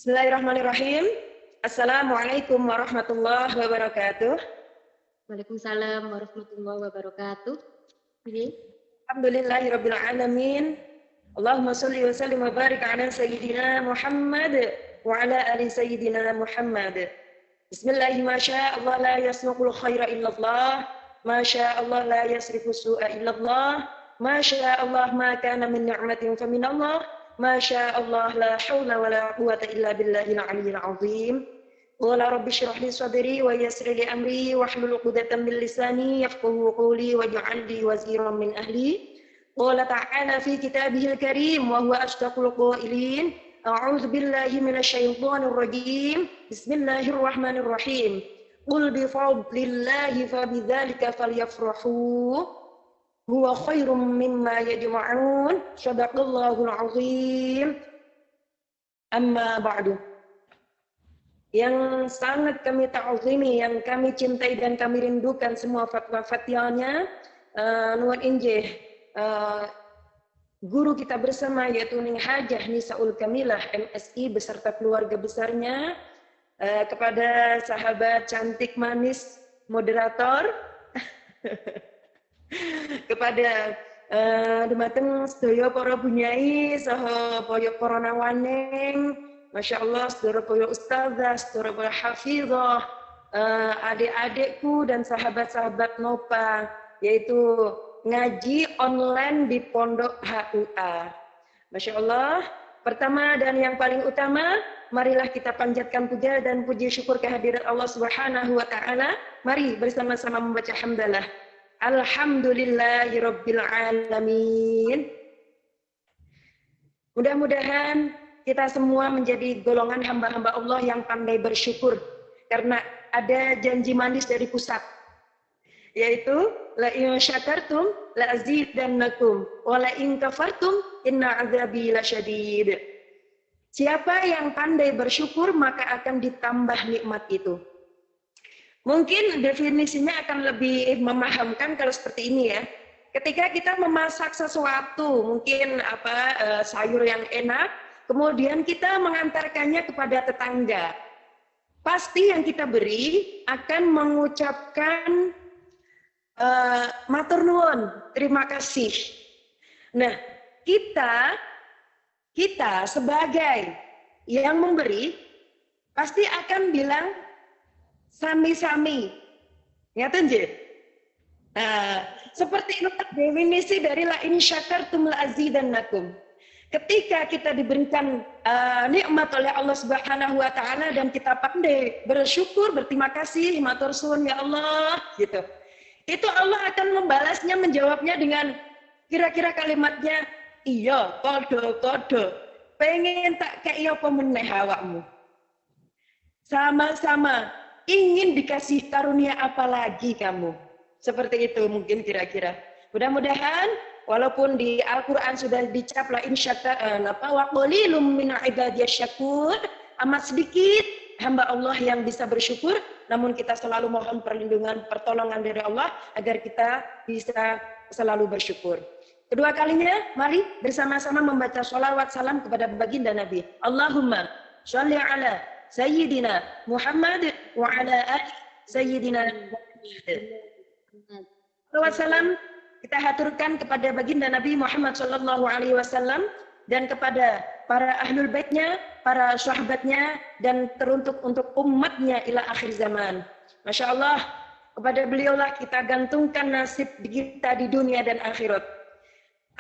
Bismillahirrahmanirrahim. Assalamualaikum warahmatullahi wabarakatuh. Waalaikumsalam warahmatullahi wabarakatuh. Alhamdulillahirabbil alamin. Allahumma shalli wa sallim wa barik ala sayyidina Muhammad wa ala ali sayyidina Muhammad. Bismillahi ma syaa Allah la yasnuqul khaira illallah, ma syaa Allah la yasrifu su'a illallah, ma syaa Allah ma kana min ni'matin fa min Allah. Masya Allah la haula wa la quwata illa billahil aliyyil azim. Qala rabbi shrah li sadri wa yassir li amri wahlul 'uqdatam min lisani yafqahu qawli waj'al li waziran min ahli. Qala ta'ala fi kitabihil karim wa huwa asdaqul qailin. A'udzu billahi minasy syaithanir rajim. Bismillahirrahmanirrahim. Qul bi fadlillahi fa bidzalika falyafrahu. Huwa khairum mimma yajma'un. Shadaqallahul azim. Amma ba'du. Yang sangat kami ta'zimi, yang kami cintai dan kami rindukan semua fatwa-fatwanya, nuwun injih guru kita bersama yaitu Ning Hajah Nisaul Kamilah MSI beserta keluarga besarnya, kepada sahabat cantik manis moderator, kepada dumateng sedaya para bunyai saha para nawaning, Masya Allah, sedaya para ustazah, sedaya para hafizah, adik-adikku dan sahabat-sahabat Nopa, yaitu ngaji online di Pondok HUA. Masya Allah, pertama dan yang paling utama, marilah kita panjatkan puja dan puji syukur kehadirat Allah Subhanahu wa Ta'ala. Mari bersama-sama membaca hamdalah. Alhamdulillahirabbil alamin. Mudah-mudahan kita semua menjadi golongan hamba-hamba Allah yang pandai bersyukur karena ada janji manis dari pusat, yaitu la in syakartum la azidannakum wa la in kafartum inna azabi lasyadid. Siapa yang pandai bersyukur maka akan ditambah nikmat itu. Mungkin definisinya akan lebih memahamkan kalau seperti ini ya. Ketika kita memasak sesuatu, mungkin sayur yang enak, kemudian kita mengantarkannya kepada tetangga. Pasti yang kita beri akan mengucapkan matur nuwun, terima kasih. Nah, kita sebagai yang memberi pasti akan bilang sami-sami, ya nggih. Nah, seperti itu definisi dari la in syakartum la azidannakum. Ketika kita diberikan nikmat oleh Allah Subhanahu wa Ta'ala dan kita pandai bersyukur, berterima kasih, matur suwun ya Allah, gitu. Itu Allah akan membalasnya, menjawabnya dengan kira-kira kalimatnya, iya, podo, pengen tak kaya apa meneh awakmu. Sama-sama ingin dikasih karunia apa lagi kamu? Seperti itu mungkin kira-kira. Mudah-mudahan walaupun di Al-Quran sudah dicap la in wa qalilum min ibadiyasy syakur, amat sedikit hamba Allah yang bisa bersyukur, namun kita selalu mohon perlindungan, pertolongan dari Allah agar kita bisa selalu bersyukur. Kedua kalinya, mari bersama-sama membaca sholawat salam kepada baginda Nabi. Allahumma sholli ala Sayyidina Muhammad wa ala ali Sayyidina Muhammad. Salawat salam kita haturkan kepada baginda Nabi Muhammad sallallahu alaihi wasallam dan kepada para ahlul baitnya, para sahabatnya dan teruntuk untuk umatnya ila akhir zaman. Masya Allah, kepada beliaulah kita gantungkan nasib kita di dunia dan akhirat.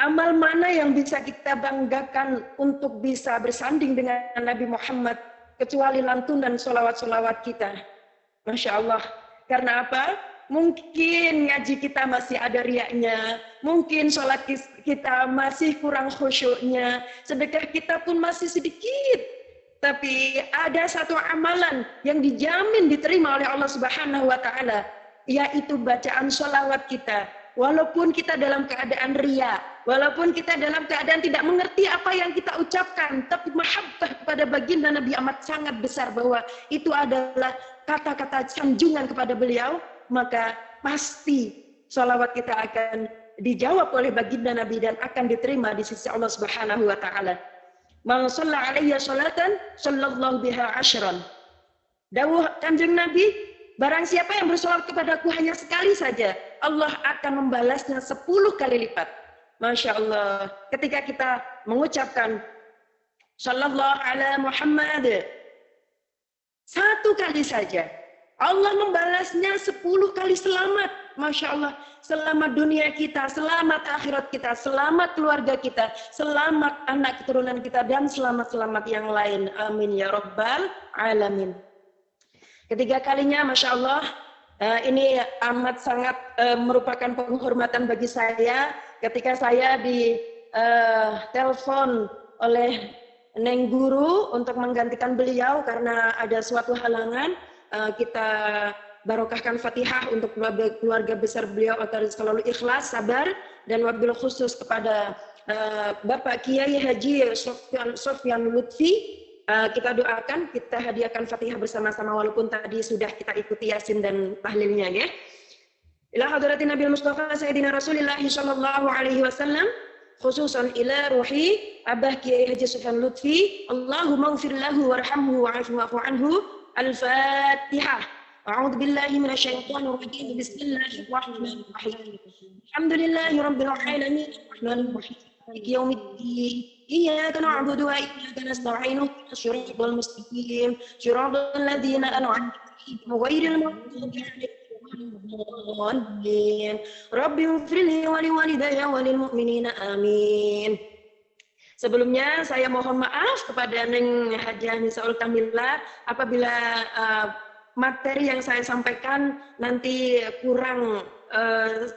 Amal mana yang bisa kita banggakan untuk bisa bersanding dengan Nabi Muhammad kecuali lantunan solawat-solawat kita. Masya Allah. Karena apa? Mungkin ngaji kita masih ada riaknya. Mungkin sholat kita masih kurang khusyuknya. Sedekah kita pun masih sedikit. Tapi ada satu amalan yang dijamin diterima oleh Allah Subhanahu wa Ta'ala, yaitu bacaan sholawat kita. Walaupun kita dalam keadaan riya, walaupun kita dalam keadaan tidak mengerti apa yang kita ucapkan, tapi mahabbah kepada baginda Nabi amat sangat besar bahwa itu adalah kata-kata sanjungan kepada beliau, maka pasti sholawat kita akan dijawab oleh baginda Nabi dan akan diterima di sisi Allah Subhanahu wa Ta'ala. Man shalla alayya salatan sallallahu biha asyran. Dawuh Kanjeng Nabi, barang siapa yang bersolat kepadaku hanya sekali saja, Allah akan membalasnya 10 kali lipat. Masya Allah. Ketika kita mengucapkan sallallahu ala Muhammad 1 kali saja, Allah membalasnya 10 kali selamat. Masya Allah. Selamat dunia kita, selamat akhirat kita, selamat keluarga kita, selamat anak keturunan kita, dan selamat-selamat yang lain. Amin ya Rabbal Alamin. Ketiga kalinya, Masya Allah, ini amat sangat merupakan penghormatan bagi saya ketika saya ditelepon oleh Neng Guru untuk menggantikan beliau karena ada suatu halangan. Kita barokahkan Fatihah untuk keluarga besar beliau agar selalu ikhlas, sabar, dan wabil khusus kepada Bapak Kiai Haji Sofyan Lutfi. Kita doakan, kita hadiahkan Fatihah bersama-sama walaupun tadi sudah kita ikuti Yasin dan tahlilnya ya. Ila hadratin Nabi Mustafa Sayyidina Rasulullah sallallahu alaihi wasallam, khususan ila ruhi Abah Kiai Haji Sofyan Lutfi, Allahumma ighfir lahu warhamhu wa'afu anhu. Al-Fatihah. A'udzu billahi minasyaitonir rajim. Bismillahirrahmanirrahim. Alhamdulillahirabbil alamin. Arrahmanir rahim. Maliki yaumiddin. Iyyaka na'budu wa iyyaka nasta'in. Shiratal mustaqim. Shiratal ladzina an'amta 'alaihim ghairil maghdubi 'alaihim waladdallin. Rabbi ighfirli wa liwalidayya wa lil mu'minina amin. Sebelumnya saya mohon maaf kepada Neng Hajah Nisaul Kamila apabila materi yang saya sampaikan nanti kurang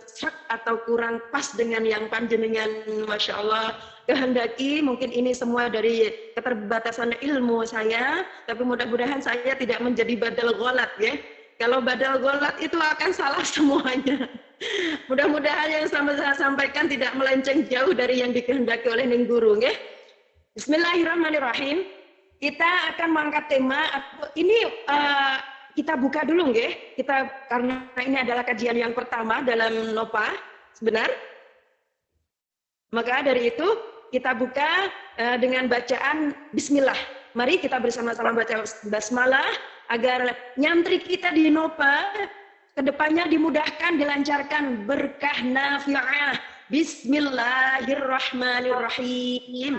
sak atau kurang pas dengan yang panjenengan Masya Allah kehendaki. Mungkin ini semua dari keterbatasan ilmu saya, tapi mudah-mudahan saya tidak menjadi badal ghalat ya. Kalau badal ghalat itu akan salah semuanya. Mudah-mudahan yang saya sampaikan tidak melenceng jauh dari yang dikehendaki oleh Neng Guru ya. Bismillahirrahmanirrahim. Kita akan mengangkat tema ini kita buka dulu ya. Kita karena ini adalah kajian yang pertama dalam Nopa, sebenar. Maka dari itu kita buka dengan bacaan Bismillah. Mari kita bersama-sama baca basmalah agar nyantri kita di Nopa kedepannya dimudahkan, dilancarkan, berkah nafi'ah. Bismillahirrahmanirrahim.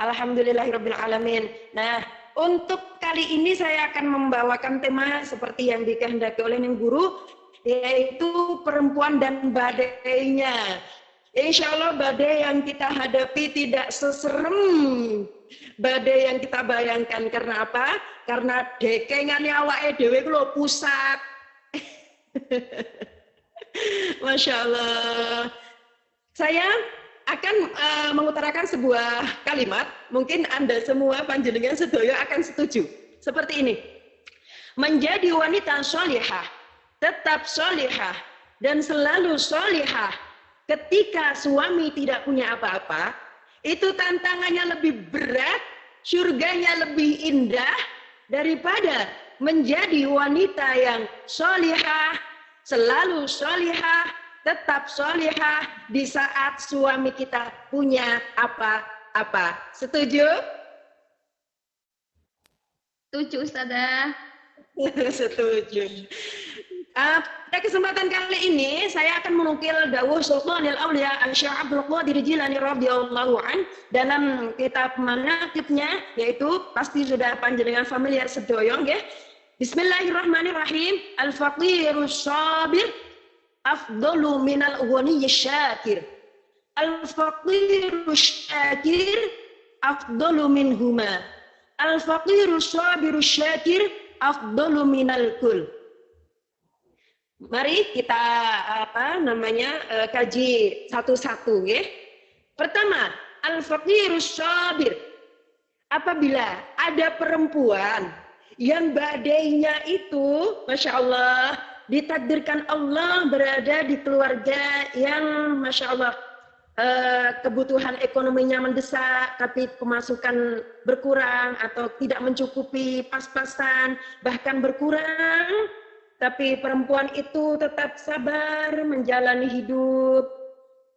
Alhamdulillahirabbil alamin. Nah, untuk kali ini saya akan membawakan tema seperti yang dikehendaki oleh Neng Guru, yaitu perempuan dan badainya. Insya Allah badai yang kita hadapi tidak seserem badai yang kita bayangkan. Karena apa? Karena dekengannya awake dhewe ku lho pusat. Masya Allah. Saya akan mengutarakan sebuah kalimat. Mungkin Anda semua panjenengan sedaya akan setuju. Seperti ini. Menjadi wanita sholihah, tetap sholihah, dan selalu sholihah ketika suami tidak punya apa-apa, itu tantangannya lebih berat, surganya lebih indah daripada menjadi wanita yang sholihah, selalu sholihah, tetap sholihah di saat suami kita punya apa-apa. Setuju? Setuju, Ustazah. Setuju. Pada kesempatan kali ini saya akan menukil dawuh Sultanul Auliya Syekh Abdul Qadir Jilani radhiyallahu an dalam kitab manaqibnya, yaitu pasti sudah panjenengan familiar sedoyong ya. Bismillahirrahmanirrahim. Al-faqirus sabir afdalu minal ghaniyyish syakir. Al-faqirus syakir afdalu minhuma. Al-faqirus sabirus syakir afdalu minal kul. Mari kita kaji satu-satu ya. Pertama, al-faqirus sabir. Apabila ada perempuan yang badainya itu, Masya Allah, ditakdirkan Allah berada di keluarga yang Masya Allah kebutuhan ekonominya mendesak, tapi pemasukan berkurang atau tidak mencukupi pas-pasan, bahkan berkurang. Tapi perempuan itu tetap sabar menjalani hidup,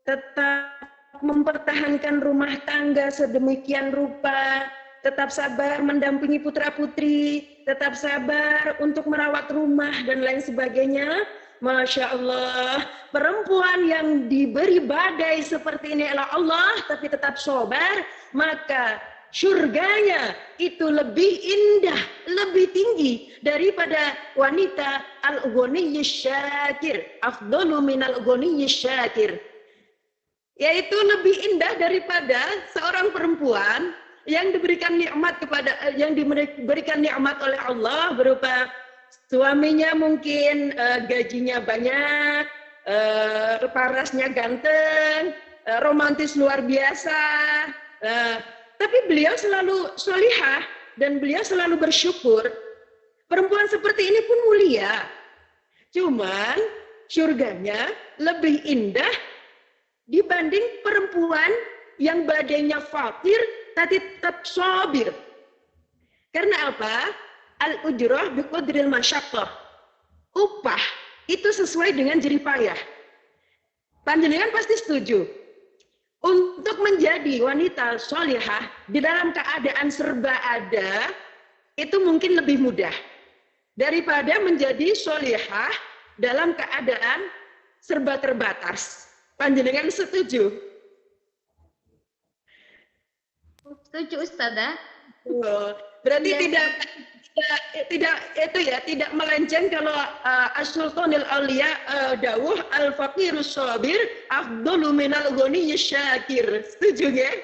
tetap mempertahankan rumah tangga sedemikian rupa, tetap sabar mendampingi putra-putri, tetap sabar untuk merawat rumah dan lain sebagainya. Masya Allah, perempuan yang diberi badai seperti ini adalah Allah, tapi tetap sabar, maka surganya itu lebih indah, lebih tinggi daripada wanita al-ghaniyyi syakir, afdalu minal ghaniyyi syakir. Yaitu lebih indah daripada seorang perempuan yang diberikan nikmat oleh Allah berupa suaminya mungkin gajinya banyak, parasnya ganteng, romantis luar biasa. Tapi beliau selalu sholihah dan beliau selalu bersyukur. Perempuan seperti ini pun mulia. Cuman surganya lebih indah dibanding perempuan yang badainya fakir tapi tetap sabir. Karena apa? Al-ujrah biqadril masyaqqah. Upah itu sesuai dengan jerih payah. Panjenengan pasti setuju. Untuk menjadi wanita sholihah di dalam keadaan serba ada, itu mungkin lebih mudah daripada menjadi sholihah dalam keadaan serba terbatas. Panjenengan setuju? Setuju Ustazah. Berarti tidak melenceng kalau As-Sultanul Auliya dawuh al-faqirus sabir afdalu minal ghaniyyi syakir. Setuju nggih?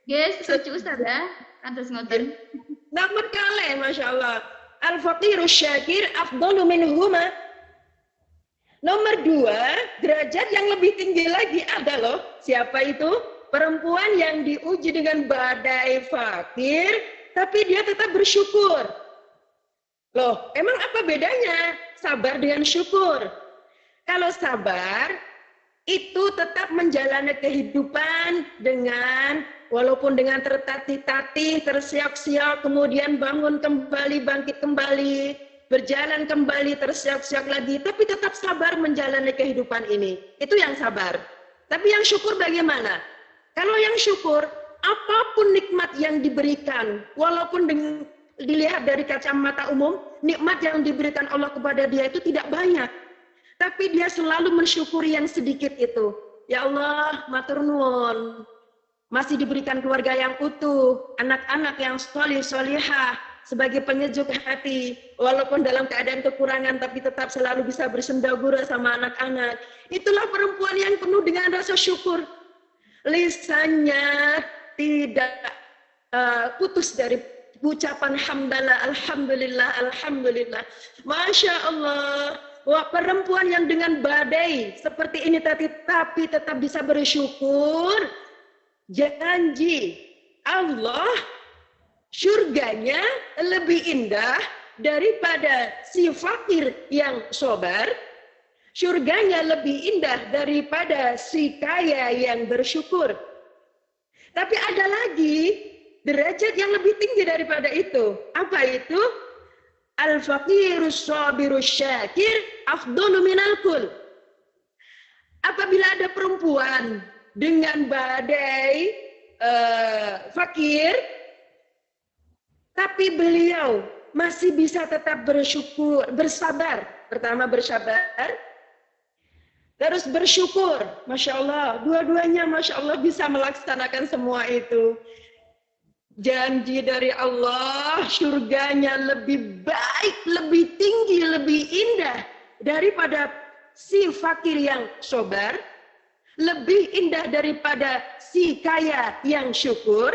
Yes, setuju Ustazah. Kantos ngoten. Nomor kalih masyaallah. Al-faqirus syakir afdalu minhuma. Nomor 2, derajat yang lebih tinggi lagi ada loh. Siapa itu? Perempuan yang diuji dengan badai fakir, tapi dia tetap bersyukur. Loh, emang apa bedanya sabar dengan syukur? Kalau sabar, itu tetap menjalani kehidupan dengan, walaupun dengan tertatih-tatih, tersiok-siok, kemudian bangun kembali, bangkit kembali, berjalan kembali, tersiok-siok lagi, tapi tetap sabar menjalani kehidupan ini. Itu yang sabar. Tapi yang syukur bagaimana? Kalau yang syukur, apapun nikmat yang diberikan, walaupun dilihat dari kacamata umum, nikmat yang diberikan Allah kepada dia itu tidak banyak. Tapi dia selalu mensyukuri yang sedikit itu. Ya Allah, matur nuwun. Masih diberikan keluarga yang utuh, anak-anak yang sholih-sholihah, sebagai penyejuk hati, walaupun dalam keadaan kekurangan tapi tetap selalu bisa bersendagura sama anak-anak. Itulah perempuan yang penuh dengan rasa syukur. Lisannya tidak putus dari ucapan hamdalah, alhamdulillah, alhamdulillah. Masya Allah. Wah, perempuan yang dengan badai seperti ini tapi tetap bisa bersyukur. Janji Allah surganya lebih indah daripada si fakir yang sabar. Surganya lebih indah daripada si kaya yang bersyukur. Tapi ada lagi derajat yang lebih tinggi daripada itu. Apa itu? Al-faqirus sabirus syakir afdalu minal kul. Apabila ada perempuan dengan badai fakir, tapi beliau masih bisa tetap bersyukur, bersabar. Pertama bersabar, terus bersyukur. Masya Allah, dua-duanya Masya Allah bisa melaksanakan semua itu. Janji dari Allah, surganya lebih baik, lebih tinggi, lebih indah daripada si fakir yang sabar, lebih indah daripada si kaya yang syukur,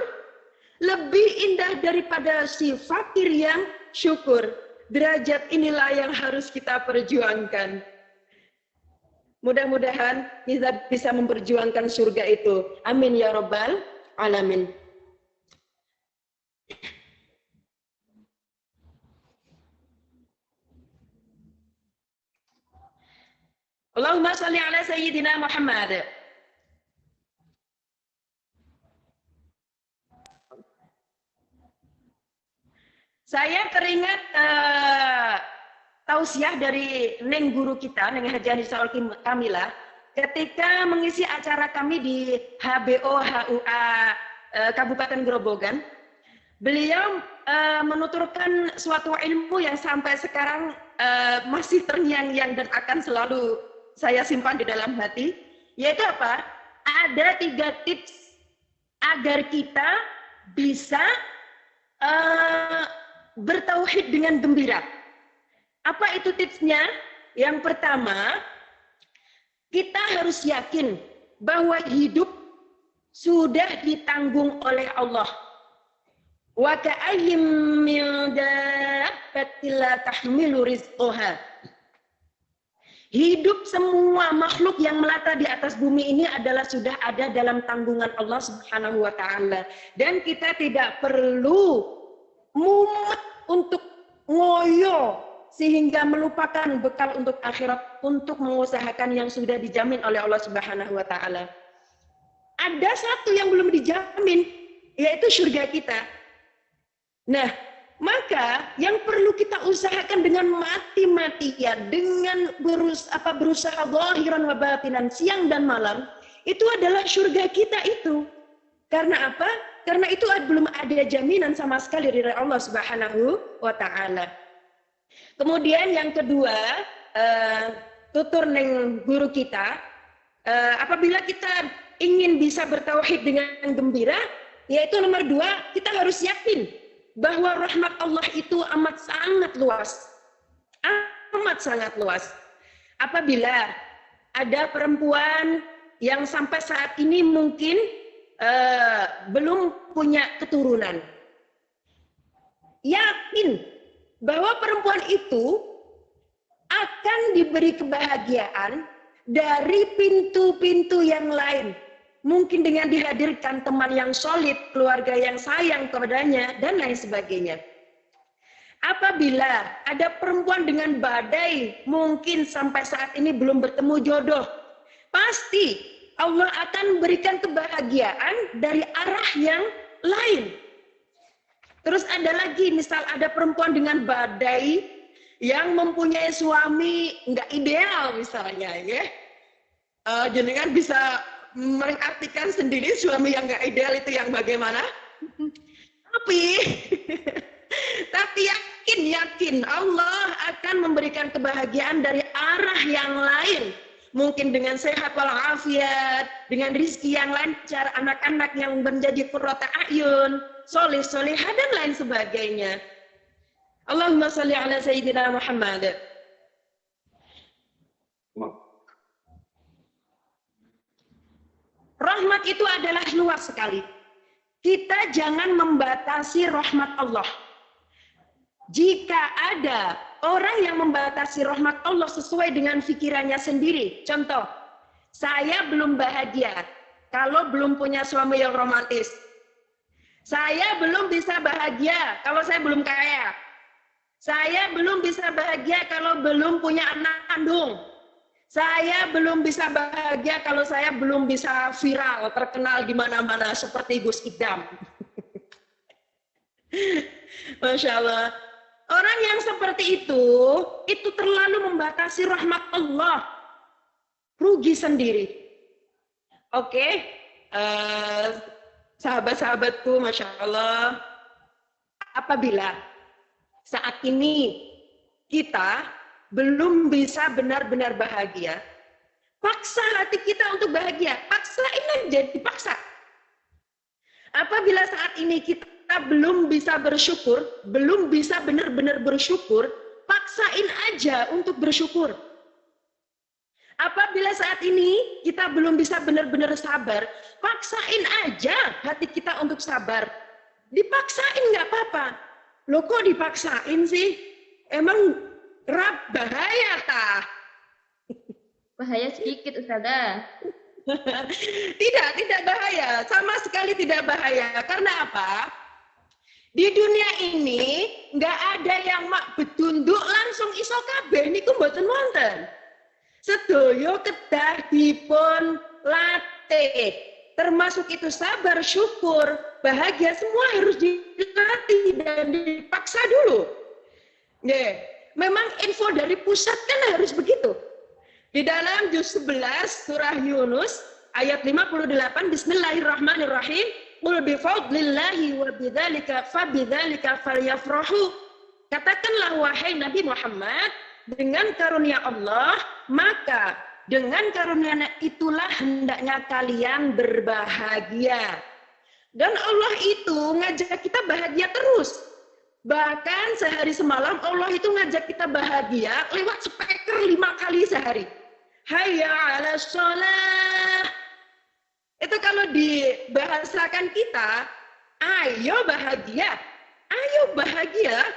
lebih indah daripada si fakir yang syukur. Derajat inilah yang harus kita perjuangkan. Mudah-mudahan kita bisa memperjuangkan surga itu. Amin ya rabbal alamin. Allahumma shalli ala sayyidina Muhammad. Saya teringat tausiah dari Neng guru kita, Neng Haji Anissa Kamilah. ketika mengisi acara kami di HBO HUA Kabupaten Grobogan, beliau menuturkan suatu ilmu yang sampai sekarang masih terngiang-ngiang dan akan selalu saya simpan di dalam hati, yaitu apa? Ada 3 tips agar kita bisa bertauhid dengan gembira. Apa itu tipsnya? Yang pertama, kita harus yakin bahwa hidup sudah ditanggung oleh Allah. Wa ka'ayyim min dabbatin la tahmilu rizqaha. Hidup semua makhluk yang melata di atas bumi ini adalah sudah ada dalam tanggungan Allah Subhanahu wa taala, dan kita tidak perlu mumet untuk ngoyo sehingga melupakan bekal untuk akhirat untuk mengusahakan yang sudah dijamin oleh Allah Subhanahu wa taala. Ada satu yang belum dijamin, yaitu surga kita. Nah, maka yang perlu kita usahakan dengan mati-matian, dengan berusaha zahiran wa batinan, siang dan malam, itu adalah surga kita itu. Karena apa? Karena itu belum ada jaminan sama sekali dari Allah Subhanahu wa taala. Kemudian yang kedua, tutur neng guru kita, apabila kita ingin bisa bertauhid dengan gembira, yaitu nomor 2, kita harus yakin bahwa rahmat Allah itu amat sangat luas. Amat sangat luas. Apabila ada perempuan yang sampai saat ini mungkin belum punya keturunan, yakin bahwa perempuan itu akan diberi kebahagiaan dari pintu-pintu yang lain. Mungkin dengan dihadirkan teman yang solid, keluarga yang sayang kepadanya, dan lain sebagainya. Apabila ada perempuan dengan badai, mungkin sampai saat ini belum bertemu jodoh, pasti Allah akan berikan kebahagiaan dari arah yang lain. Terus ada lagi, misal ada perempuan dengan badai yang mempunyai suami nggak ideal misalnya, ya. Jenengan bisa mengartikan sendiri suami yang nggak ideal itu yang bagaimana? Tapi yakin Allah akan memberikan kebahagiaan dari arah yang lain. Mungkin dengan sehat walafiat, dengan rizki yang lancar, anak-anak yang menjadi qurrata a'yun, soleh-solehah dan lain sebagainya. Allahumma sholli ala sayyidina Muhammad. Rahmat itu adalah luas sekali. Kita jangan membatasi rahmat Allah. Jika ada orang yang membatasi rahmat Allah sesuai dengan pikirannya sendiri, contoh, saya belum bahagia kalau belum punya suami yang romantis. Saya belum bisa bahagia kalau saya belum kaya. Saya belum bisa bahagia kalau belum punya anak kandung. Saya belum bisa bahagia kalau saya belum bisa viral, terkenal di mana-mana seperti Gus Idam. Masya Allah. Orang yang seperti itu terlalu membatasi rahmat Allah. Rugi sendiri. Oke, sahabat-sahabatku, Masya Allah. Apabila saat ini kita belum bisa benar-benar bahagia, paksa hati kita untuk bahagia, paksain aja, dipaksa. Apabila saat ini kita belum bisa bersyukur, belum bisa benar-benar bersyukur, paksain aja untuk bersyukur. Apabila saat ini kita belum bisa benar-benar sabar, paksain aja hati kita untuk sabar. Dipaksain nggak apa-apa. Loh kok dipaksain sih? Emang bahaya tah? Bahaya sedikit, Ustazah. Tidak bahaya. Sama sekali tidak bahaya. Karena apa? Di dunia ini nggak ada yang mak betunduk langsung iso kabeh niku mboten wonten. Sedaya kedah dipun latih. Termasuk itu sabar, syukur, bahagia, semua harus dilatih dan dipaksa dulu. Yeah. Memang info dari pusat kan harus begitu. Di dalam juz 11 surah Yunus ayat 58, Bismillahirrahmanirrahim. Qul bi fadlillahi wa bidzalika fabidzalika falyafrahu. Katakanlah wahai Nabi Muhammad, dengan karunia Allah, maka dengan karunia itulah hendaknya kalian berbahagia. Dan Allah itu ngajak kita bahagia terus. Bahkan sehari semalam Allah itu ngajak kita bahagia lewat speaker 5 kali sehari. Hayya 'alas shalah. Itu kalau dibahasakan kita, ayo bahagia. Ayo bahagia.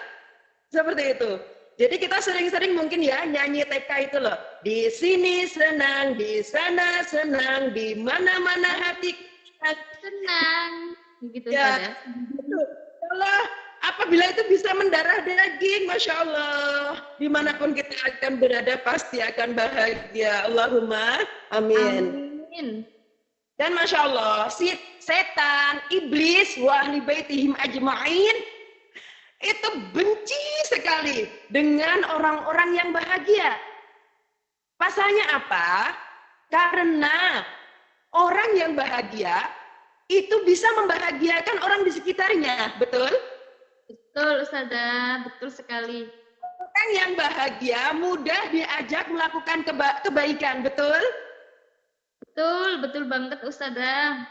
Seperti itu. Jadi kita sering-sering mungkin ya nyanyi TK itu loh. Di sini senang, di sana senang, di mana-mana hati Senang. Begitu ya. Kalau apabila itu bisa mendarah daging, Masya Allah. Dimanapun kita akan berada pasti akan bahagia. Allahumma amin. Amin. Dan Masya Allah, setan, iblis, wa ahli baitihim ajma'in, itu benci sekali dengan orang-orang yang bahagia. Pasalnya apa? Karena orang yang bahagia itu bisa membahagiakan orang di sekitarnya, betul? Betul, Ustazah, betul sekali. Orang yang bahagia mudah diajak melakukan kebaikan, betul? Betul, betul banget, Ustazah.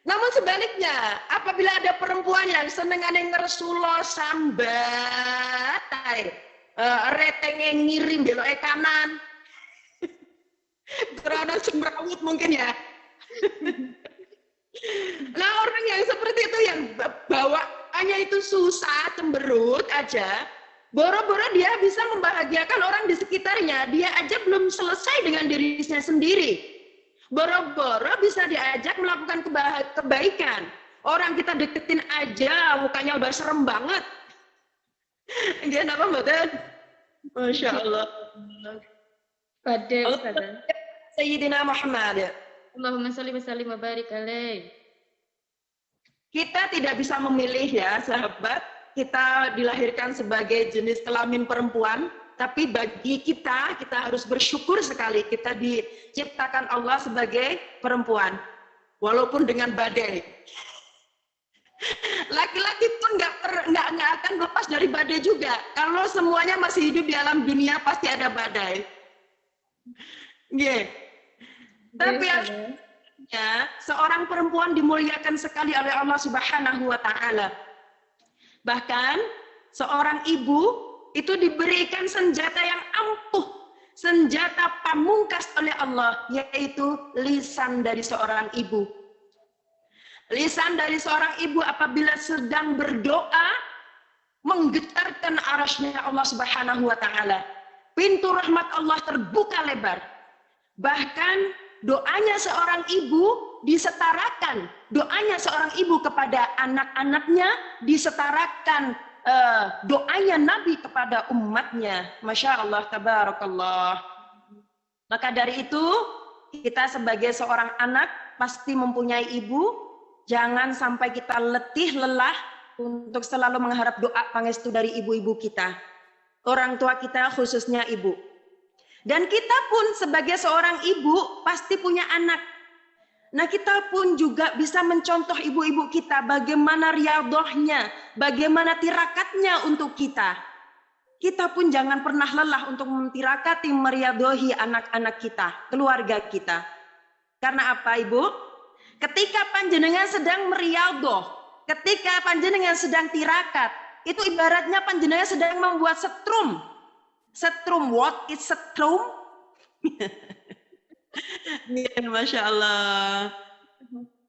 Namun sebaliknya, apabila ada perempuan yang senengane ngersulo sambat, retenge ngirim belok kanan, karena semrawut mungkin ya. Nah orang yang seperti itu yang bawaannya itu susah, cemberut aja, boro-boro dia bisa membahagiakan orang di sekitarnya, dia aja belum selesai dengan dirinya sendiri. Boro-boro bisa diajak melakukan kebaikan. Orang kita deketin aja, mukanya udah serem banget. Dia apa Mbak? Masya Allah. Badai, Ustazah. Sayyidina Muhammad. Allahumma sholli wa sallim wa barik alaih. Kita tidak bisa memilih ya, sahabat. Kita dilahirkan sebagai jenis kelamin perempuan, tapi bagi kita harus bersyukur sekali kita diciptakan Allah sebagai perempuan, walaupun dengan badai. Laki-laki pun nggak akan lepas dari badai juga. Kalau semuanya masih hidup di alam dunia pasti ada badai. Yeah. Tapi ya, seorang perempuan dimuliakan sekali oleh Allah Subhanahu wa taala. Bahkan seorang ibu itu diberikan senjata yang ampuh, senjata pamungkas oleh Allah, yaitu lisan dari seorang ibu. Lisan dari seorang ibu apabila sedang berdoa menggetarkan arasy-Nya Allah Subhanahu wa taala. Pintu rahmat Allah terbuka lebar. Bahkan doanya seorang ibu disetarakan, doanya seorang ibu kepada anak-anaknya disetarakan doanya Nabi kepada umatnya. Masya Allah, tabarakallah. Maka dari itu, kita sebagai seorang anak pasti mempunyai ibu. Jangan sampai kita letih, lelah untuk selalu mengharap doa pangestu dari ibu-ibu kita. Orang tua kita khususnya ibu. Dan kita pun sebagai seorang ibu pasti punya anak. Nah kita pun juga bisa mencontoh ibu-ibu kita bagaimana riyadhahnya, bagaimana tirakatnya untuk kita. Kita pun jangan pernah lelah untuk mentirakati meriyadhahi anak-anak kita, keluarga kita. Karena apa Ibu? Ketika panjenengan sedang meriyadhah, ketika panjenengan sedang tirakat, itu ibaratnya panjenengan sedang membuat setrum. Setrum, what is setrum? Ya, Masya Allah.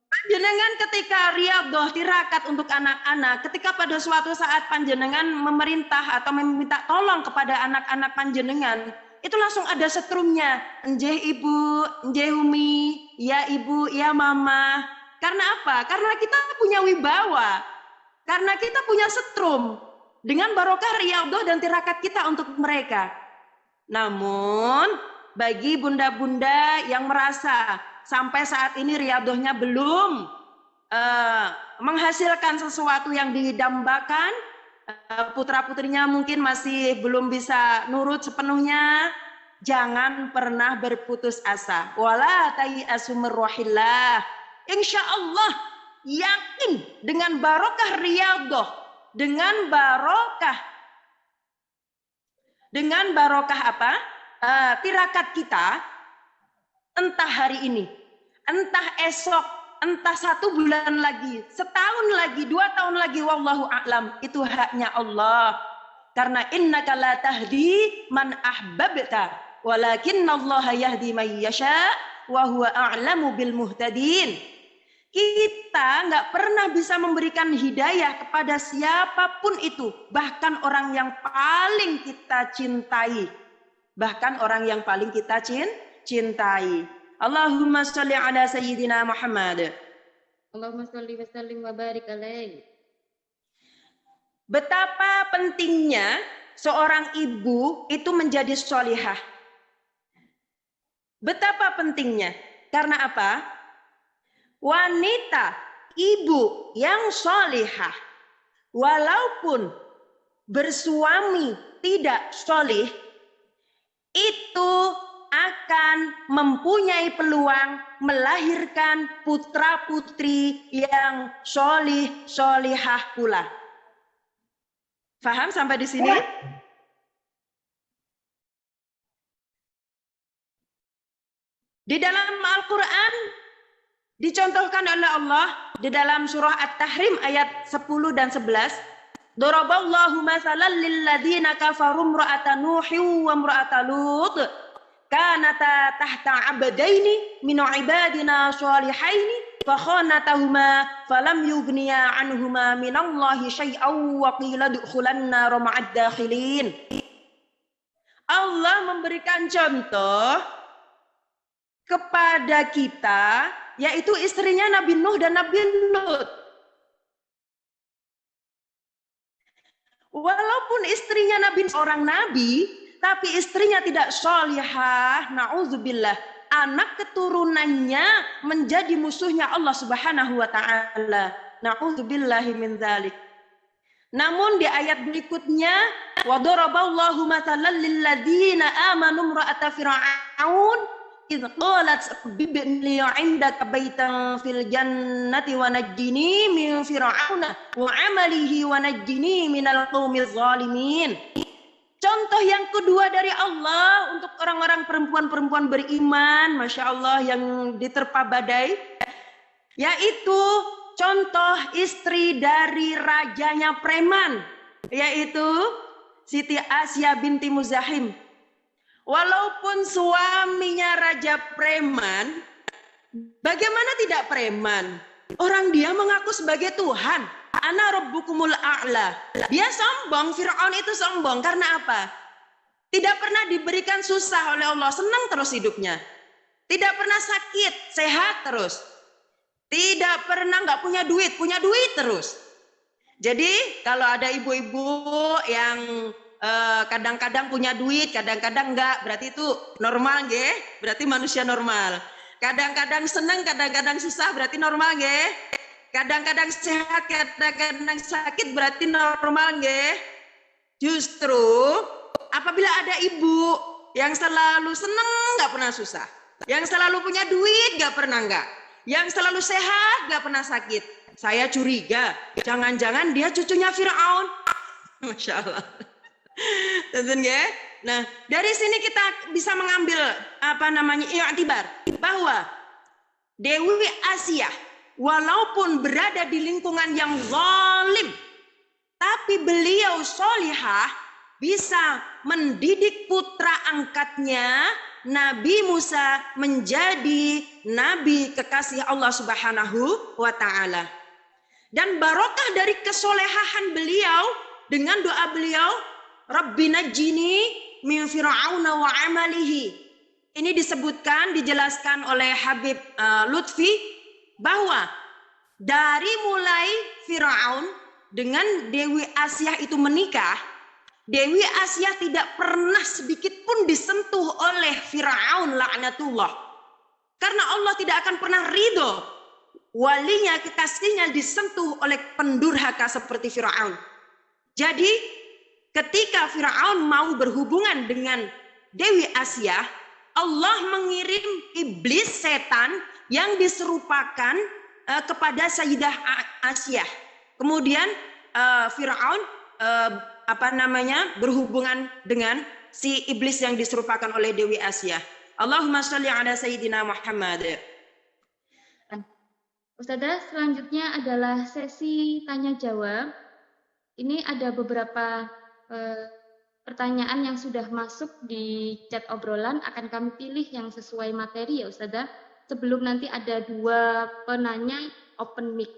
Panjenengan ketika riyadhah tirakat untuk anak-anak, ketika pada suatu saat panjenengan memerintah atau meminta tolong kepada anak-anak panjenengan, itu langsung ada setrumnya. Enjeh ibu, enjeh umi, ya ibu, ya mama. Karena apa? Karena kita punya wibawa. Karena kita punya setrum. Dengan barokah riyadhah dan tirakat kita untuk mereka. Namun, bagi bunda-bunda yang merasa sampai saat ini riyadhahnya belum menghasilkan sesuatu yang didambakan, putra-putrinya mungkin masih belum bisa nurut sepenuhnya, jangan pernah berputus asa. Wala tayasu min rauhillah. Insya Allah yakin dengan barokah riyadhah, dengan barokah apa? Tirakat kita, entah hari ini, entah esok, entah 1 bulan lagi, setahun lagi, 2 tahun lagi, wallahu a'lam, itu haknya Allah. Karena innaka la tahdi man ahbabta, walakinallaha yahdi man yasha, wa huwa a'lamu bil muhtadin. Kita nggak pernah bisa memberikan hidayah kepada siapapun itu, bahkan orang yang paling kita cintai. Bahkan orang yang paling kita cintai. Allahumma sholli ala sayyidina Muhammad. Allahumma sholli wa sallim wa barik alaihi. Betapa pentingnya seorang ibu itu menjadi sholihah. Betapa pentingnya. Karena apa? Wanita, ibu yang sholihah, walaupun bersuami tidak sholih, itu akan mempunyai peluang melahirkan putra-putri yang sholih-sholihah pula. Faham sampai di sini? Di dalam Al-Quran dicontohkan oleh Allah di dalam surah At-Tahrim ayat 10 dan 11. Daraballahu mathalan lil ladzina kafaru imra'ata Nuhin wa imra'ata Lut kanata tahta 'abdaini min 'ibadina shalihaini fa khanatahuma falam yughniya 'anhuma minallahi syai'an wa qila udkhulan nar ma'ad dakhilin. Allah memberikan contoh kepada kita, yaitu istrinya Nabi Nuh dan Nabi Lut. Walaupun istrinya Nabi seorang nabi, tapi istrinya tidak sholihah, na'udzubillah, anak keturunannya menjadi musuhnya Allah Subhanahu wa taala. Na'udzubillahi min dzalik. Namun di ayat berikutnya, wa daraballahu mathalan lil ladzina amanu imra'ata fir'aun إذ قالت ابن لي عندك بيتا في الجنة ونجني من فرعون وعمله ونجني من القوم الظالمين. Contoh yang kedua dari Allah untuk orang-orang perempuan-perempuan beriman, Masya Allah, yang diterpa badai, yaitu contoh istri dari rajanya preman, yaitu Siti Asya binti Muzahim. Walaupun suaminya raja preman, bagaimana tidak preman? Orang dia mengaku sebagai Tuhan. Ana rabbukumul a'la. Dia sombong, Fir'aun itu sombong. Karena apa? Tidak pernah diberikan susah oleh Allah. Senang terus hidupnya. Tidak pernah sakit, sehat terus. Tidak pernah nggak punya duit terus. Jadi kalau ada ibu-ibu yang kadang-kadang punya duit, kadang-kadang enggak, berarti itu normal nggih, berarti manusia normal. Kadang-kadang senang, kadang-kadang susah, berarti normal nggih. Kadang-kadang sehat, kadang-kadang sakit, berarti normal nggih. Justru apabila ada ibu yang selalu senang nggak pernah susah, yang selalu punya duit nggak pernah enggak, yang selalu sehat nggak pernah sakit, saya curiga jangan-jangan dia cucunya Firaun. Masya Allah. Tentu ya. Nah, dari sini kita bisa mengambil i'tibar bahwa Dewi Asiyah walaupun berada di lingkungan yang zalim, tapi beliau sholihah, bisa mendidik putra angkatnya Nabi Musa menjadi nabi kekasih Allah Subhanahu wa taala. Dan barokah dari kesolehahan beliau dengan doa beliau, Rabbi najjini min fir'auna wa amalihi. Ini disebutkan, dijelaskan oleh Habib Lutfi bahwa dari mulai Firaun dengan Dewi Asyah itu menikah, Dewi Asyah tidak pernah sedikit pun disentuh oleh Firaun laknatullah. Karena Allah tidak akan pernah ridho walinya, kekasihnya disentuh oleh pendurhaka seperti Firaun. Jadi ketika Firaun mau berhubungan dengan Dewi Asia, Allah mengirim iblis setan yang diserupakan kepada Sayyidah Asia. Kemudian Firaun berhubungan dengan si iblis yang diserupakan oleh Dewi Asia. Allahumma sholli ala Sayyidina Muhammad. Ustazah, selanjutnya adalah sesi tanya jawab. Ini ada beberapa pertanyaan yang sudah masuk di chat obrolan, akan kami pilih yang sesuai materi ya Ustazah. Sebelum nanti ada 2 penanya open mic.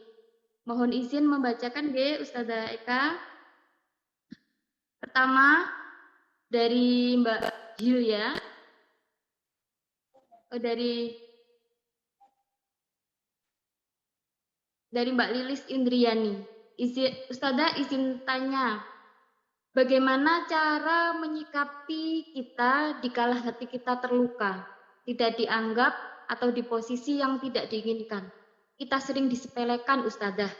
Mohon izin membacakan Ustazah Eka. Pertama dari Mbak Julia. Dari Mbak Lilis Indriani. Ustazah izin tanya, bagaimana cara menyikapi kita dikala hati kita terluka, tidak dianggap atau di posisi yang tidak diinginkan? Kita sering disepelekan Ustazah.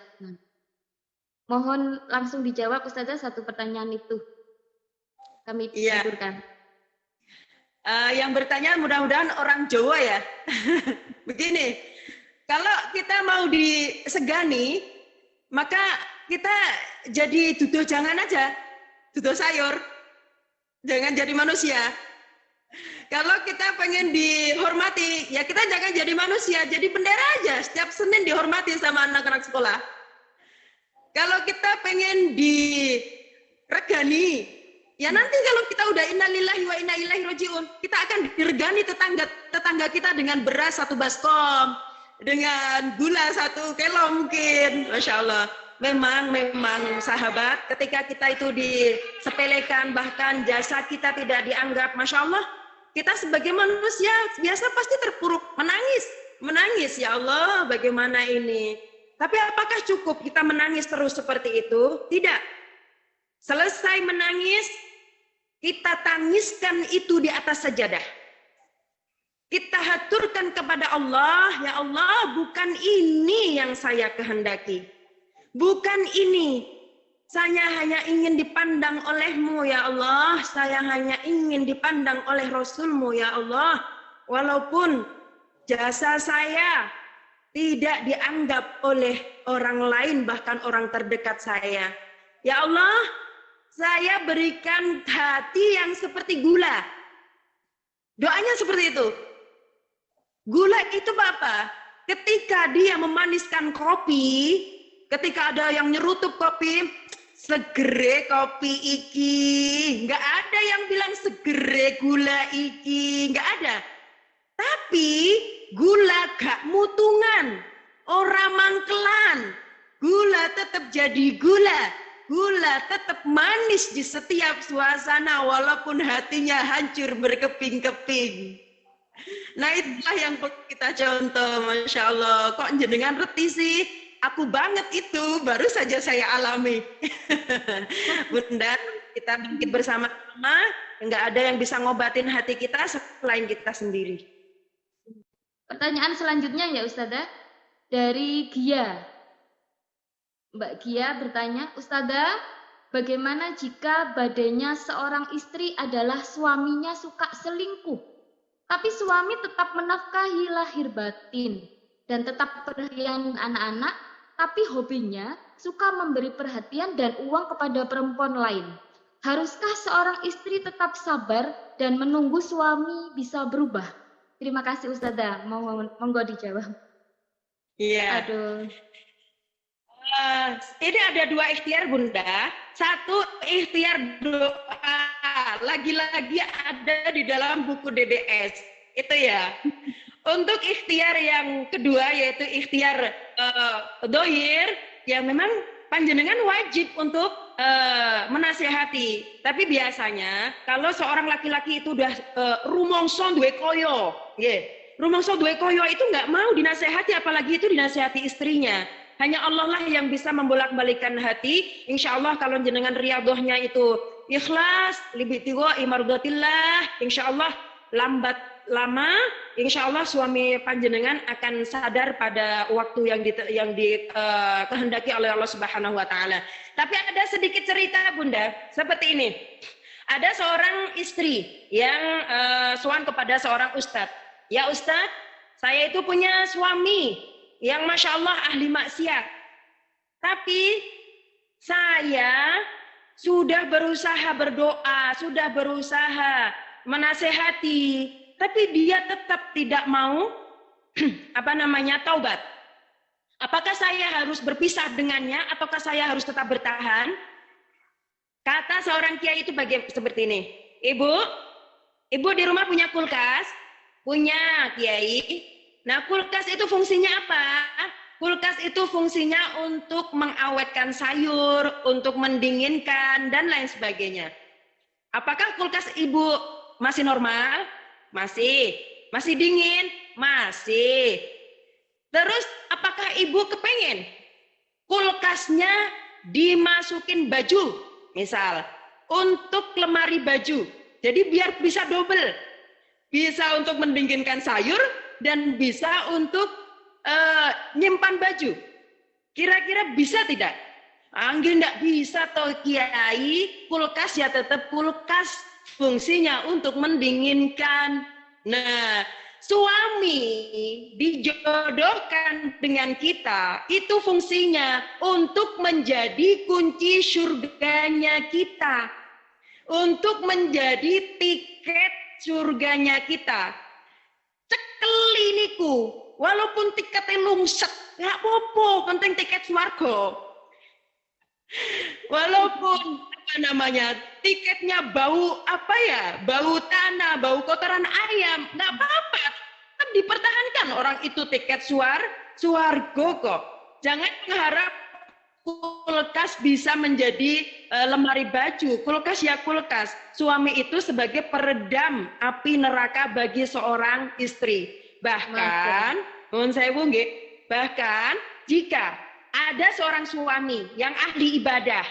Mohon langsung dijawab Ustazah 1 pertanyaan itu. Kami tidurkan. Yang bertanya mudah-mudahan orang Jawa ya. Begini, kalau kita mau disegani, maka kita jadi duduh jangan aja, duduh sayur, jangan jadi manusia. Kalau kita pengen dihormati, ya kita jangan jadi manusia, jadi bendera aja. Setiap Senin dihormati sama anak-anak sekolah. Kalau kita pengen diregani, ya nanti kalau kita udah innalillahi wa inna ilaihi rajiun, kita akan diregani tetangga kita dengan beras 1 baskom, dengan gula 1 kilo mungkin. Masya Allah. Memang sahabat, ketika kita itu disepelekan, bahkan jasa kita tidak dianggap, Masya Allah, kita sebagai manusia biasa pasti terpuruk, menangis, ya Allah, bagaimana ini? Tapi apakah cukup kita menangis terus seperti itu? Tidak. Selesai menangis, kita tangiskan itu di atas sajadah. Kita haturkan kepada Allah, ya Allah, bukan ini yang saya kehendaki. Bukan ini. Saya hanya ingin dipandang oleh-Mu, ya Allah. Saya hanya ingin dipandang oleh Rasul-Mu, ya Allah. Walaupun jasa saya tidak dianggap oleh orang lain, bahkan orang terdekat saya. Ya Allah, saya berikan hati yang seperti gula. Doanya seperti itu. Gula itu apa? Ketika dia memaniskan kopi, ketika ada yang nyerutup kopi, segere kopi iki. Nggak ada yang bilang segere gula iki. Nggak ada. Tapi gula gak mutungan. Orang mangkelan. Gula tetap jadi gula. Gula tetap manis di setiap suasana walaupun hatinya hancur berkeping-keping. Nah itulah yang kita contoh, Masya Allah. Kok jenengan reti sih? Aku banget itu, baru saja saya alami. Bunda, kita bangkit bersama-sama. Nggak ada yang bisa ngobatin hati kita selain kita sendiri. Pertanyaan selanjutnya ya Ustazah, dari Gia. Mbak Gia bertanya, Ustazah, bagaimana jika badannya seorang istri adalah suaminya suka selingkuh, tapi suami tetap menafkahi lahir batin dan tetap perhatian anak-anak, tapi hobinya suka memberi perhatian dan uang kepada perempuan lain. Haruskah seorang istri tetap sabar dan menunggu suami bisa berubah? Terima kasih Ustazah, monggo dijawab. Iya. Aduh. Ini ada 2 ikhtiar Bunda. 1 ikhtiar doa. Lagi-lagi ada di dalam buku DDS. Itu ya. Untuk ikhtiar yang kedua yaitu ikhtiar dohir, ya memang panjenengan wajib untuk menasihati. Tapi biasanya kalau seorang laki-laki itu udah rumongso duwe koyo, rumongso duwe koyo itu nggak mau dinasehati, apalagi itu dinasehati istrinya. Hanya Allah lah yang bisa membolak-balikan hati. Insya Allah kalau jenengan riyadhahnya itu ikhlas, libitiwa imardatillah, insya Allah lambat lama, insya Allah suami panjenengan akan sadar pada waktu yang dikehendaki oleh Allah Subhanahu Wa Taala. Tapi ada sedikit cerita Bunda seperti ini. Ada seorang istri yang sowan kepada seorang ustadz. Ya ustadz, saya itu punya suami yang Masya Allah ahli maksiat. Tapi saya sudah berusaha berdoa, sudah berusaha menasehati, tapi dia tetap tidak mau taubat. Apakah saya harus berpisah dengannya ataukah saya harus tetap bertahan? Kata seorang kiai itu seperti ini. Ibu di rumah punya kulkas? Punya, kiai. Nah, kulkas itu fungsinya apa? Kulkas itu fungsinya untuk mengawetkan sayur, untuk mendinginkan, dan lain sebagainya. Apakah kulkas ibu masih normal? Masih. Masih dingin? Masih. Terus, apakah ibu kepengen kulkasnya dimasukin baju? Misal, untuk lemari baju. Jadi biar bisa double. Bisa untuk mendinginkan sayur, dan bisa untuk nyimpan baju. Kira-kira bisa tidak? Anggil tidak bisa toh kiai, kulkas ya tetap kulkas, fungsinya untuk mendinginkan. Nah, suami dijodohkan dengan kita, itu fungsinya untuk menjadi kunci surganya kita, untuk menjadi tiket surganya kita. Cekeli niku, walaupun tiketnya lungset, nggak apa-apa, penting tiket swarga. Walaupun tiketnya bau bau tanah, bau kotoran ayam, nggak apa-apa, kan dipertahankan orang itu tiket swarga kok. Jangan mengharap kulkas bisa menjadi lemari baju. Kulkas ya kulkas. Suami itu sebagai peredam api neraka bagi seorang istri. Bahkan, bahkan jika ada seorang suami yang ahli ibadah,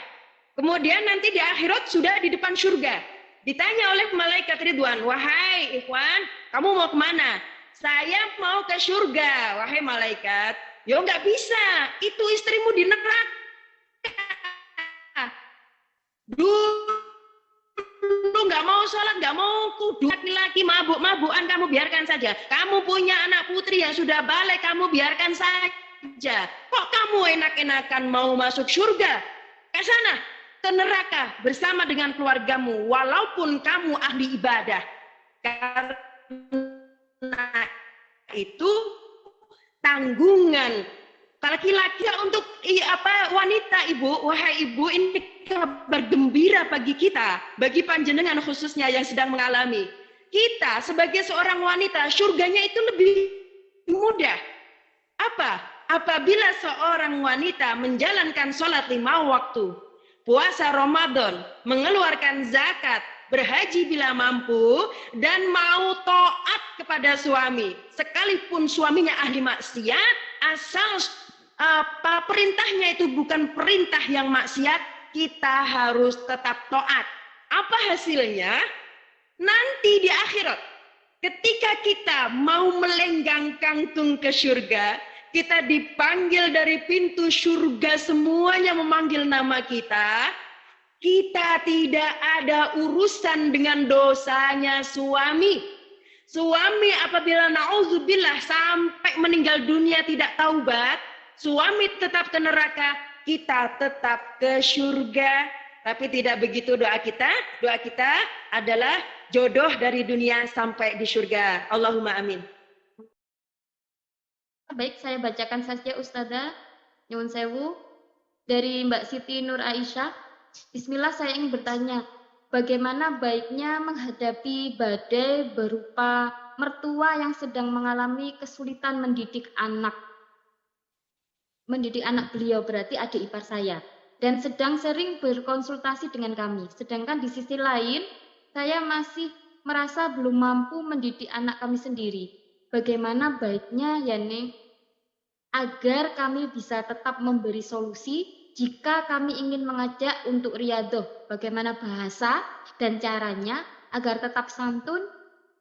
kemudian nanti di akhirat sudah di depan surga, ditanya oleh malaikat Ridwan, wahai ikhwan, kamu mau kemana? Saya mau ke surga, wahai malaikat. Ya nggak bisa, itu istrimu di neraka. Dulu nggak mau sholat, nggak mau kudu, laki-laki mabuk-mabukan, kamu biarkan saja. Kamu punya anak putri yang sudah balik, kamu biarkan saja. Kok kamu enak-enakan mau masuk surga? Ke sana, ke neraka bersama dengan keluargamu, walaupun kamu ahli ibadah. Karena itu tanggungan laki-laki untuk wanita, ibu. Wahai ibu, ini kabar gembira bagi kita, bagi panjenengan khususnya yang sedang mengalami. Kita sebagai seorang wanita, surganya itu lebih mudah. Apa? Apabila seorang wanita menjalankan sholat 5 waktu, puasa Ramadan, mengeluarkan zakat, berhaji bila mampu, dan mau taat kepada suami, sekalipun suaminya ahli maksiat, asal perintahnya itu bukan perintah yang maksiat, kita harus tetap taat. Apa hasilnya? Nanti di akhirat, ketika kita mau melenggang kantung ke surga, kita dipanggil dari pintu surga, semuanya memanggil nama kita. Kita tidak ada urusan dengan dosanya suami. Suami apabila na'udzubillah sampai meninggal dunia tidak taubat, suami tetap ke neraka, kita tetap ke surga. Tapi tidak begitu doa kita. Doa kita adalah jodoh dari dunia sampai di surga. Allahumma amin. Baik, saya bacakan saja Ustazah. Nyuwun sewu. Dari Mbak Siti Nur Aisyah. Bismillah, saya ingin bertanya, bagaimana baiknya menghadapi badai berupa mertua yang sedang mengalami kesulitan mendidik anak. Mendidik anak beliau berarti adik ipar saya, dan sedang sering berkonsultasi dengan kami. Sedangkan di sisi lain, saya masih merasa belum mampu mendidik anak kami sendiri. Bagaimana baiknya, Yani, agar kami bisa tetap memberi solusi jika kami ingin mengajak untuk riyadhah? Bagaimana bahasa dan caranya agar tetap santun,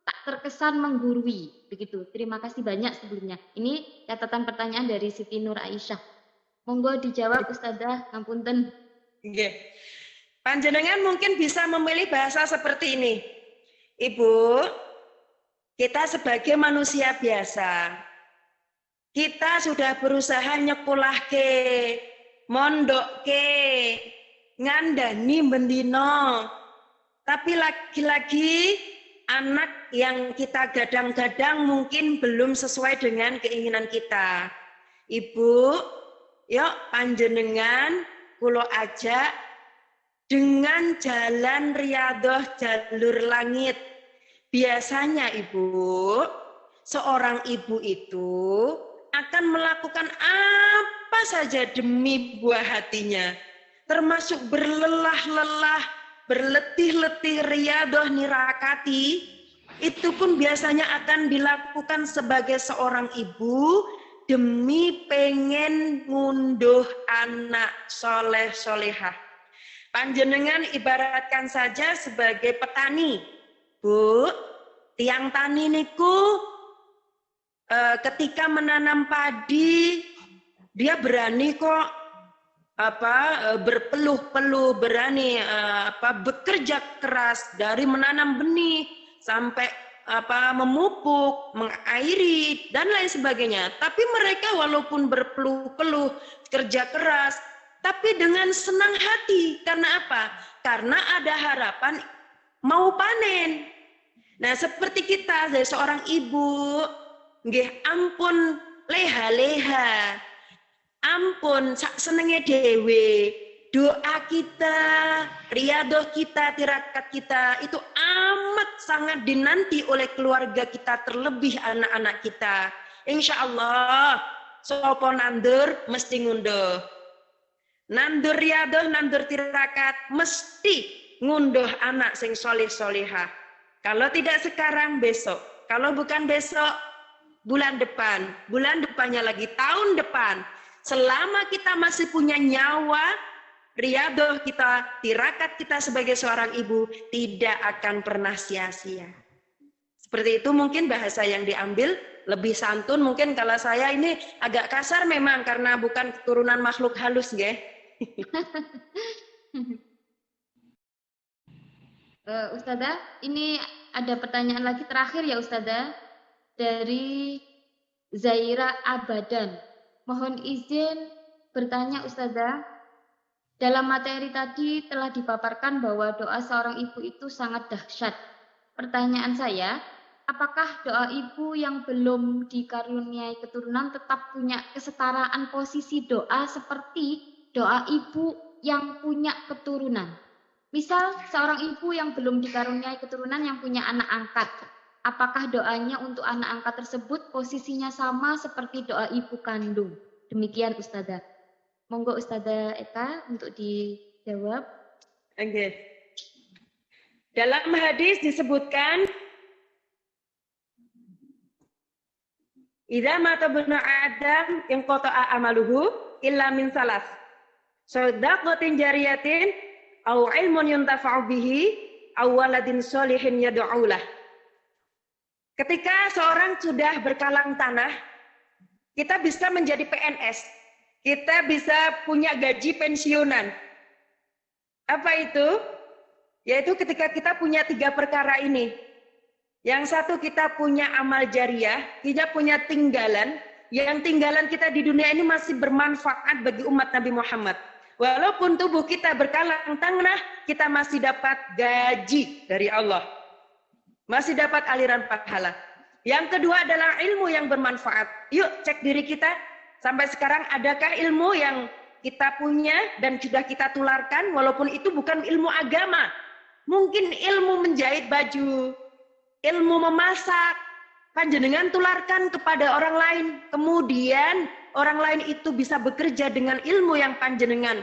tak terkesan menggurui, begitu. Terima kasih banyak sebelumnya. Ini catatan pertanyaan dari Siti Nur Aisyah. Monggo dijawab Ustazah, ngapunten. Nggih. Panjenengan mungkin bisa memilih bahasa seperti ini. Ibu, kita sebagai manusia biasa, kita sudah berusaha nyekolahke, mondokke, ngandani bendino. Tapi lagi-lagi anak yang kita gadang-gadang mungkin belum sesuai dengan keinginan kita. Ibu, yuk panjenengan kulo ajak dengan jalan Riyadhah jalur langit. Biasanya Ibu, seorang ibu itu akan melakukan apa saja demi buah hatinya. Termasuk berlelah-lelah, berletih-letih Riyadhah nirakati, itu pun biasanya akan dilakukan sebagai seorang ibu demi pengen ngunduh anak soleh solehah. Panjenengan ibaratkan saja sebagai petani, Bu. Tiang tani niku ketika menanam padi dia berani kok berpeluh-peluh, berani bekerja keras dari menanam benih sampai memupuk, mengairi dan lain sebagainya. Tapi mereka walaupun berpeluh-peluh, kerja keras, tapi dengan senang hati. Karena apa? Karena ada harapan mau panen. Nah, seperti kita dari seorang ibu, nggih ampun leha-leha, ampun sak senenge dewe, doa kita, riyadhah kita, tirakat kita itu amat sangat dinanti oleh keluarga kita, terlebih anak-anak kita. Insya Allah, sopo nandur mesti ngunduh. Nandur riyadhah, nandur tirakat mesti ngunduh anak sing soleh solehah. Kalau tidak sekarang, besok. Kalau bukan besok, bulan depan. Bulan depannya lagi, tahun depan. Selama kita masih punya nyawa, riyadhah kita, tirakat kita sebagai seorang ibu tidak akan pernah sia-sia. Seperti itu mungkin bahasa yang diambil, lebih santun. Mungkin kalau saya ini agak kasar memang karena bukan keturunan makhluk halus, nggih. Ustazah, ini ada pertanyaan lagi terakhir ya Ustazah, dari Zaira Abadan. Mohon izin bertanya Ustazah, dalam materi tadi telah dipaparkan bahwa doa seorang ibu itu sangat dahsyat. Pertanyaan saya, apakah doa ibu yang belum dikaruniai keturunan tetap punya kesetaraan posisi doa seperti doa ibu yang punya keturunan? Misal seorang ibu yang belum dikaruniai keturunan yang punya anak angkat, apakah doanya untuk anak angkat tersebut posisinya sama seperti doa ibu kandung? Demikian Ustazah. Monggo Ustazah Eka untuk dijawab. Oke. Dalam hadis disebutkan, idza mata ibnu Adam inqata'a amaluhu illa min salas. Shadaqatin jariyatin au ilmun yuntafa'u bihi au waladin sholihin yad'u lah. Ketika seorang sudah berkalang tanah, kita bisa menjadi PNS. Kita bisa punya gaji pensiunan. Apa itu? Yaitu ketika kita punya 3 perkara ini. Yang satu kita punya amal jariah, kita punya tinggalan. Yang tinggalan kita di dunia ini masih bermanfaat bagi umat Nabi Muhammad. Walaupun tubuh kita berkalang tanah, kita masih dapat gaji dari Allah. Masih dapat aliran pahala. Yang kedua adalah ilmu yang bermanfaat. Yuk cek diri kita. Sampai sekarang adakah ilmu yang kita punya dan sudah kita tularkan walaupun itu bukan ilmu agama. Mungkin ilmu menjahit baju, ilmu memasak, panjenengan tularkan kepada orang lain. Kemudian orang lain itu bisa bekerja dengan ilmu yang panjenengan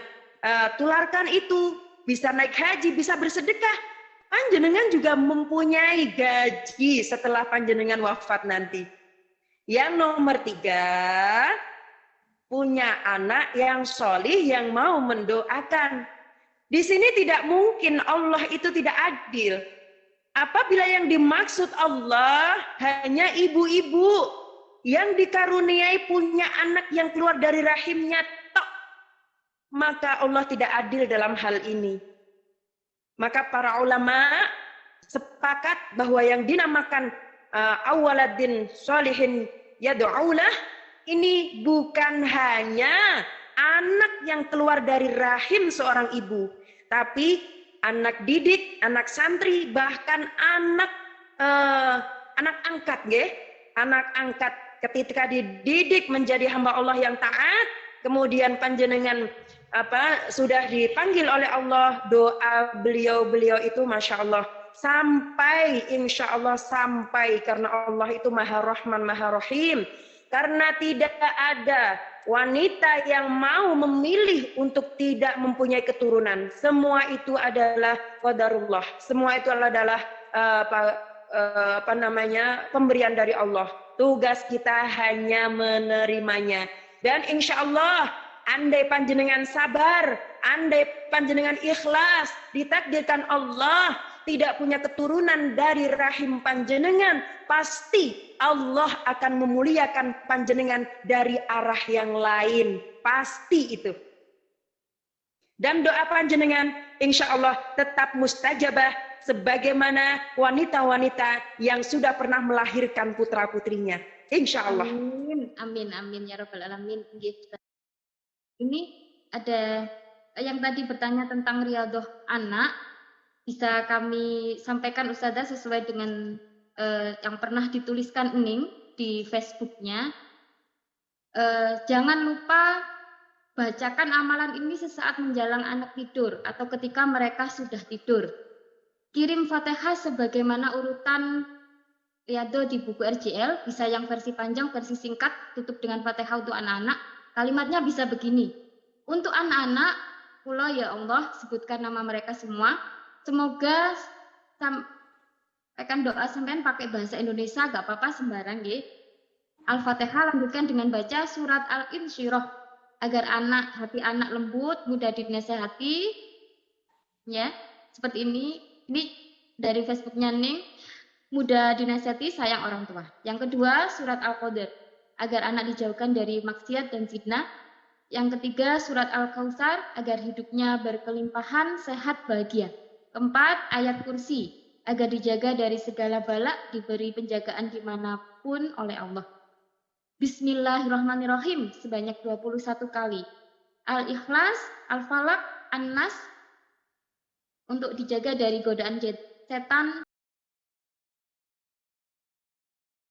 tularkan itu. Bisa naik haji, bisa bersedekah. Panjenengan juga mempunyai gaji setelah panjenengan wafat nanti. Yang nomor 3, punya anak yang solih yang mau mendoakan. Di sini tidak mungkin Allah itu tidak adil. Apabila yang dimaksud Allah hanya ibu-ibu yang dikaruniai punya anak yang keluar dari rahimnya tok, maka Allah tidak adil dalam hal ini. Maka para ulama sepakat bahwa yang dinamakan awaladin solihin yad'ulah ini bukan hanya anak yang keluar dari rahim seorang ibu, tapi anak didik, anak santri, bahkan anak angkat, nggih. Anak angkat ketika dididik menjadi hamba Allah yang taat, kemudian panjenengan sudah dipanggil oleh Allah, doa beliau itu Masya Allah sampai, insya Allah sampai, karena Allah itu Maha Rahman Maha Rahim. Karena tidak ada wanita yang mau memilih untuk tidak mempunyai keturunan. Semua itu adalah qadarullah. Semua itu adalah pemberian dari Allah. Tugas kita hanya menerimanya. Dan insya Allah, andai panjenengan sabar, andai panjenengan ikhlas, ditakdirkan Allah tidak punya keturunan dari rahim panjenengan, pasti Allah akan memuliakan panjenengan dari arah yang lain. Pasti itu. Dan doa panjenengan insya Allah tetap mustajabah sebagaimana wanita-wanita yang sudah pernah melahirkan putra-putrinya. Insya Allah. Amin, amin, amin ya Rabbal Alamin. Ini ada yang tadi bertanya tentang riyadhah anak, bisa kami sampaikan Ustazah sesuai dengan yang pernah dituliskan Ening di Facebooknya. Jangan lupa bacakan amalan ini sesaat menjelang anak tidur atau ketika mereka sudah tidur. Kirim Fatihah sebagaimana urutan riyadhah di buku RJL, bisa yang versi panjang, versi singkat, tutup dengan Fatihah untuk anak-anak. Kalimatnya bisa begini. Untuk anak-anak, kula ya Allah, sebutkan nama mereka semua. Semoga sampaikan doa sampean pakai bahasa Indonesia, gak apa-apa sembarang nggih. Al-Fatihah lanjutkan dengan baca surat Al-Insyirah agar hati anak lembut, mudah dinasehati. Ya, seperti ini. Ini dari Facebooknya Ning. Mudah dinasihati, sayang orang tua. Yang kedua, surat Al-Qadr agar anak dijauhkan dari maksiat dan fitnah. Yang ketiga, surat Al-Kautsar agar hidupnya berkelimpahan, sehat, bahagia. Keempat, ayat kursi agar dijaga dari segala bala, diberi penjagaan dimanapun oleh Allah. Bismillahirrahmanirrahim sebanyak 21 kali. Al-Ikhlas, Al-Falaq, An-Nas untuk dijaga dari godaan setan